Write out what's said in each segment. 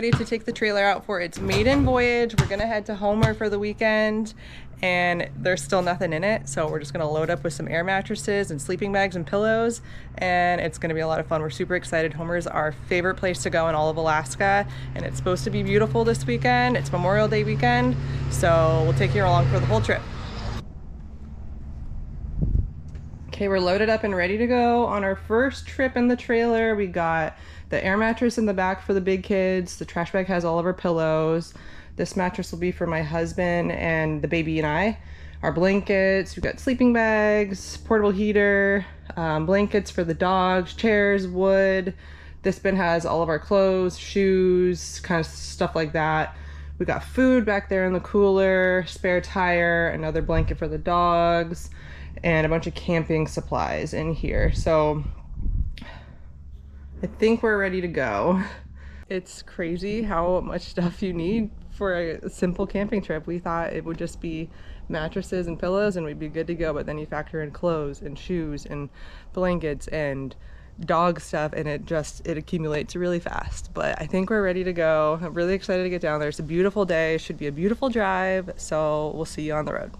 ready to take the trailer out for its maiden voyage. We're gonna head to Homer for the weekend, and there's still nothing in it, so we're just gonna load up with some air mattresses and sleeping bags and pillows, and it's gonna be a lot of fun. We're super excited. Homer is our favorite place to go in all of Alaska, and it's supposed to be beautiful this weekend. It's Memorial Day weekend, so we'll take you along for the whole trip. Okay, we're loaded up and ready to go on our first trip in the trailer. We got the air mattress in the back for the big kids. The trash bag has all of our pillows. This mattress will be for my husband and the baby and I. Our blankets, we've got sleeping bags, portable heater, blankets for the dogs, chairs, wood. This bin has all of our clothes, shoes, kind of stuff like that. We got food back there in the cooler, spare tire, another blanket for the dogs, and a bunch of camping supplies in here. So I think we're ready to go. It's crazy how much stuff you need for a simple camping trip. We thought it would just be mattresses and pillows and we'd be good to go, but then you factor in clothes and shoes and blankets and dog stuff, and it accumulates really fast. But I think we're ready to go. I'm really excited to get down there. It's a beautiful day, should be a beautiful drive, so we'll see you on the road.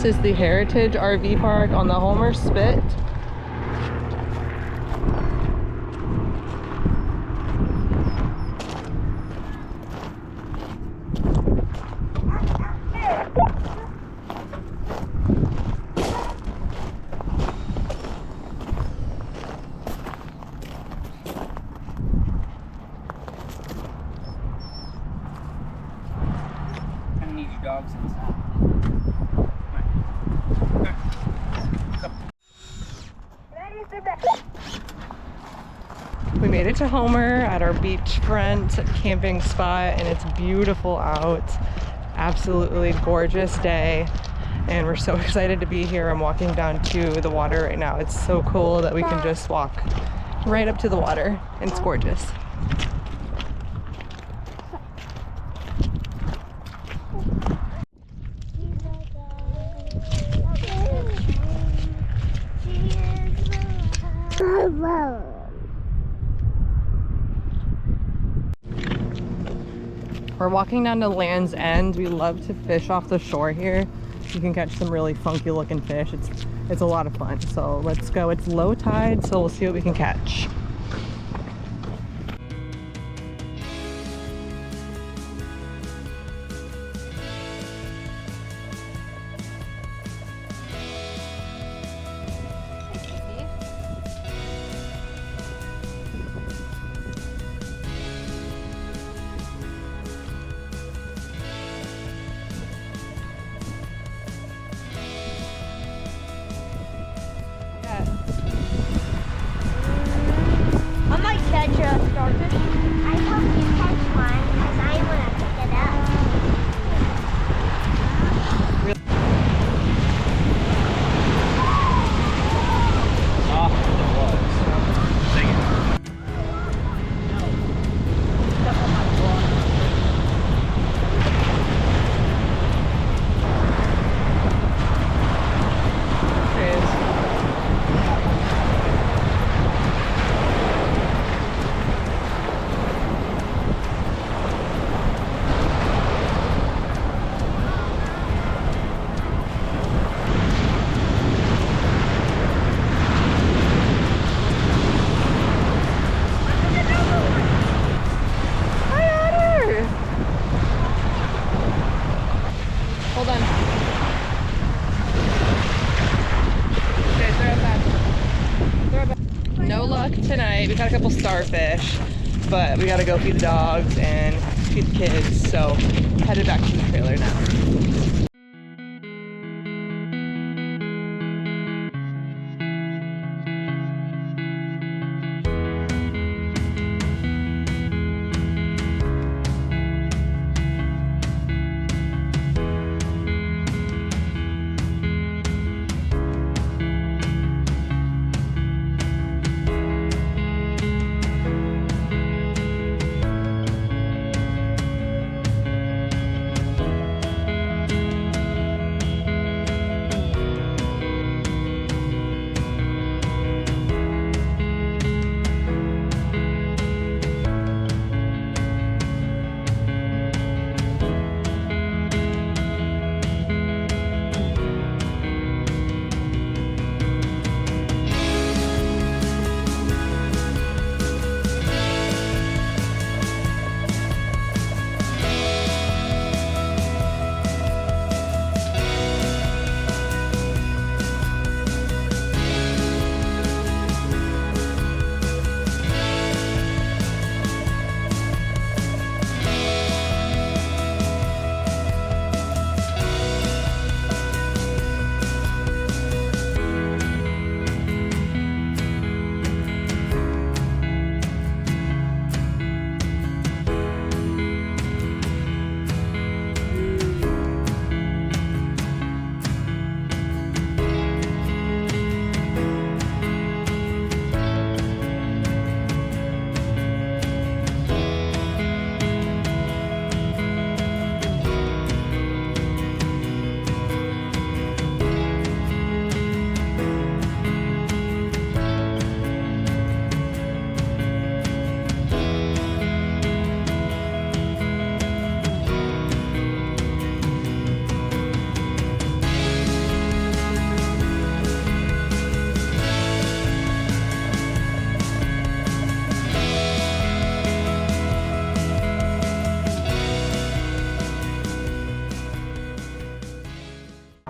This is the Heritage RV Park on the Homer Spit. I need your dogs inside. We made it to Homer at our beachfront camping spot, and it's beautiful out. Absolutely gorgeous day, and we're so excited to be here. I'm walking down to the water right now. It's so cool that we can just walk right up to the water, and it's gorgeous. We're walking down to Land's End. We love to fish off the shore here. You can catch some really funky looking fish. It's a lot of fun. So let's go. It's low tide, so we'll see what we can catch. starfish, but we gotta go feed the dogs and feed the kids, so headed back to the trailer now.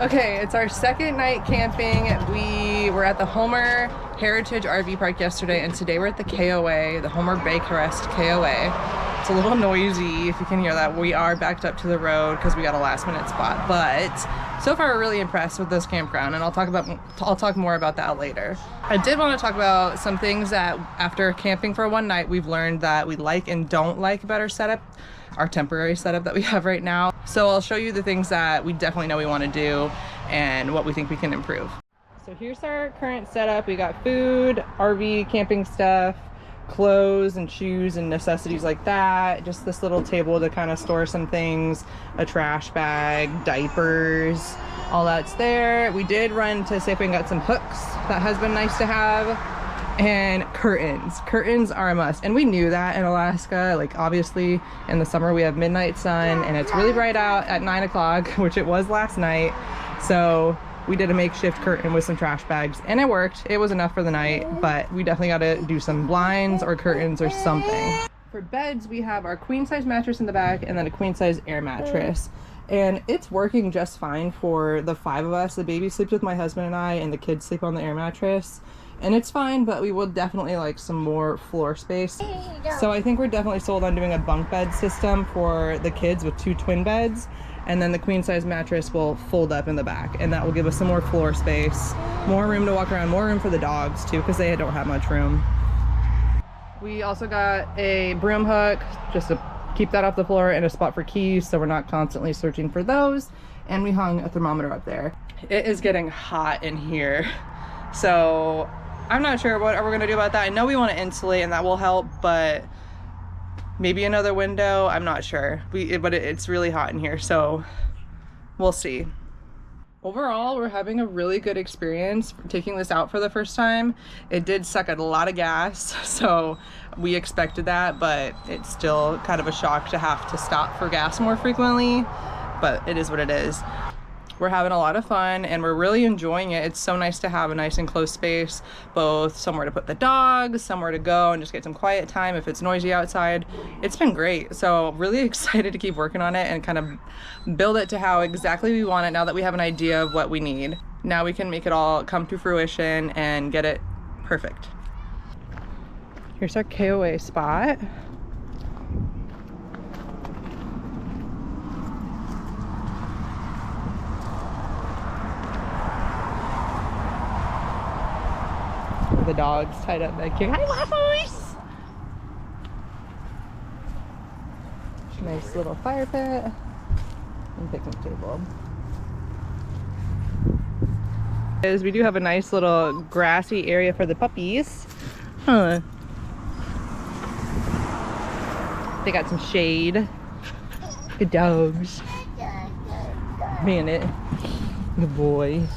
Okay, it's our second night camping. We were at the Homer Heritage RV Park yesterday, and today we're at the KOA, the Homer Baycrest KOA. It's a little noisy if you can hear that. We are backed up to the road because we got a last minute spot, but so far we're really impressed with this campground, and I'll talk more about that later. I did want to talk about some things that after camping for one night we've learned that we like and don't like about our setup, our temporary setup that we have right now. So I'll show you the things that we definitely know we want to do and what we think we can improve. So here's our current setup. We got food, RV, camping stuff, clothes and shoes and necessities like that. Just this little table to kind of store some things, a trash bag, diapers, all that's there. We did run to Safeway and got some hooks. That has been nice to have. And curtains. Curtains are a must. And we knew that in Alaska. Like, obviously in the summer we have midnight sun and it's really bright out at 9 o'clock, which it was last night. So we did a makeshift curtain with some trash bags and it worked. It was enough for the night, but we definitely got to do some blinds or curtains or something. For beds, we have our queen size mattress in the back and then a queen size air mattress. And it's working just fine for the 5 of us. The baby sleeps with my husband and I, and the kids sleep on the air mattress. And it's fine, but we would definitely like some more floor space. So I think we're definitely sold on doing a bunk bed system for the kids with 2 twin beds. And then the queen size mattress will fold up in the back, and that will give us some more floor space, more room to walk around, more room for the dogs too, because they don't have much room. We also got a broom hook just to keep that off the floor, and a spot for keys so we're not constantly searching for those. And we hung a thermometer up there. It is getting hot in here, so I'm not sure what we're gonna do about that. I know we want to insulate and that will help, but maybe another window, I'm not sure. But it's really hot in here, so we'll see. Overall, we're having a really good experience taking this out for the first time. It did suck a lot of gas, so we expected that, but it's still kind of a shock to have to stop for gas more frequently, but it is what it is. We're having a lot of fun and we're really enjoying it. It's so nice to have a nice enclosed space, both somewhere to put the dogs, somewhere to go and just get some quiet time if it's noisy outside. It's been great. So really excited to keep working on it and kind of build it to how exactly we want it now that we have an idea of what we need. Now we can make it all come to fruition and get it perfect. Here's our KOA spot. The dogs tied up back here. Hi, Waffles! Nice little fire pit and picnic table. We do have a nice little grassy area for the puppies. Huh. They got some shade. Good dogs. Man it. Good boys.